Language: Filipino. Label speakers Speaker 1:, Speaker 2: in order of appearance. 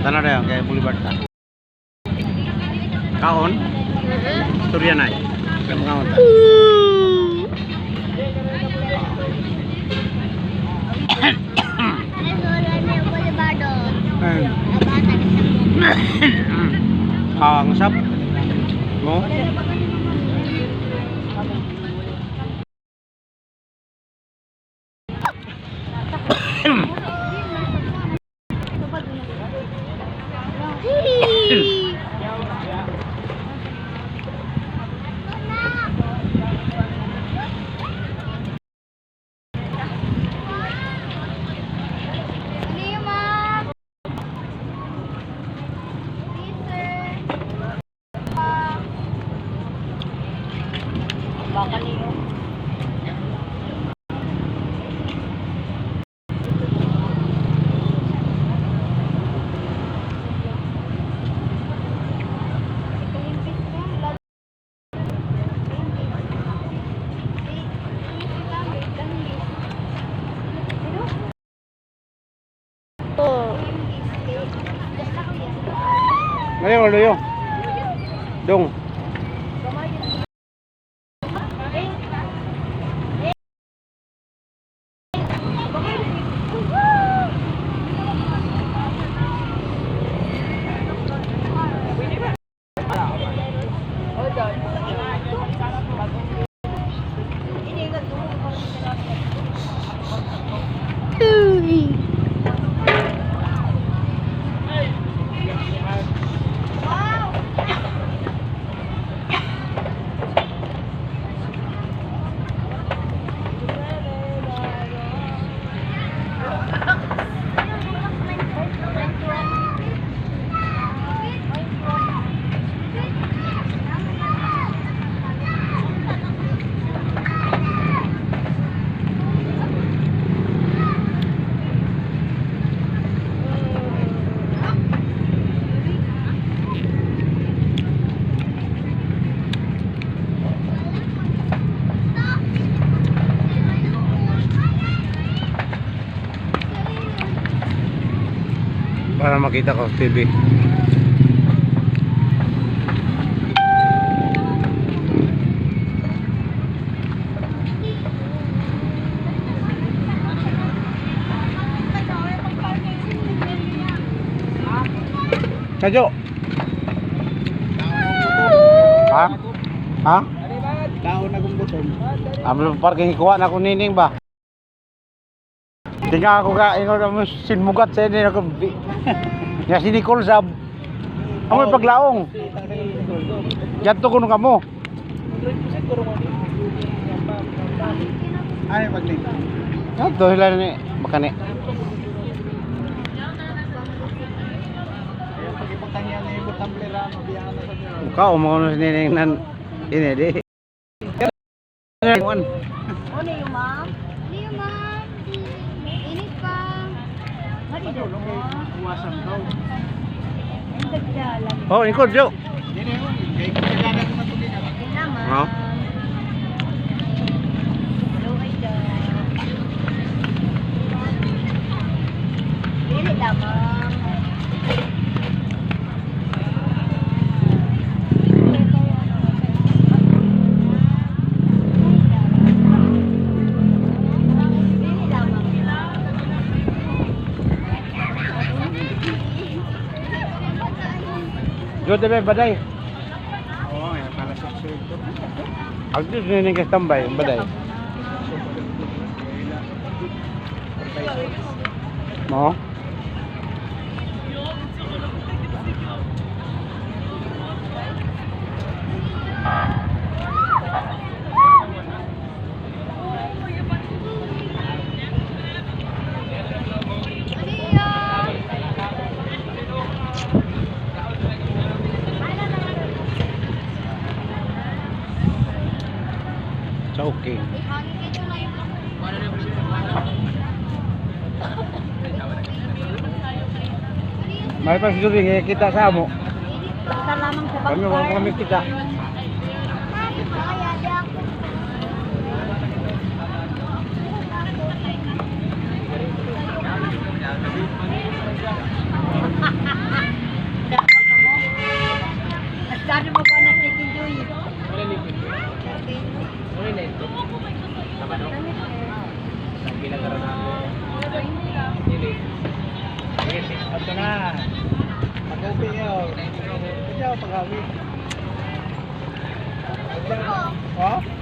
Speaker 1: tanah deh kayak Boulevard ta. Kaon? Surya naik. Kamu kaon ta. Ang sap. Mo?
Speaker 2: Baka niyo.
Speaker 1: Ngayon ulo yun. Dong. Para makita ko sa TV. Kajo. Ha? Ha?
Speaker 3: Kaon na kong buton.
Speaker 1: Amlo parking kuha na ko nining ba? Tingnan ako ka ingon mo sinmugat sa ini ako. Ya si Nicole sab. Amoy paglaong. Jadto kuno kamo.
Speaker 3: Ano pagling?
Speaker 1: Jadto sila ni bakane.
Speaker 3: Pagipagtangyan ni butang plera mabiyangan na sa dito.
Speaker 1: Ka mo kuno sining nan ini di. One.
Speaker 2: Ano yung ma'am?
Speaker 4: Liyo ma'am. Init pa.
Speaker 2: Marido mo.
Speaker 3: Kuwasan daw.
Speaker 2: Ang dagdalan.
Speaker 1: Oh, Nicole jo.
Speaker 3: Dili mo, kay kagada ko matulin ako.
Speaker 2: Naman.
Speaker 1: Oh.
Speaker 2: Hello, Aida. Dili lamang.
Speaker 1: Jo debe baday.
Speaker 3: Oo, yan para sa sulto.
Speaker 1: Agdi nining ka tambay baday. Mo. Okay. May pagsusuling kita sa amo.
Speaker 2: Basta lamang sa
Speaker 1: Kami wala kami kita.
Speaker 2: Paano mo ba nagtitinjoy?
Speaker 3: Ito na. Mag-open yun. Ito pag-hawin. Oh?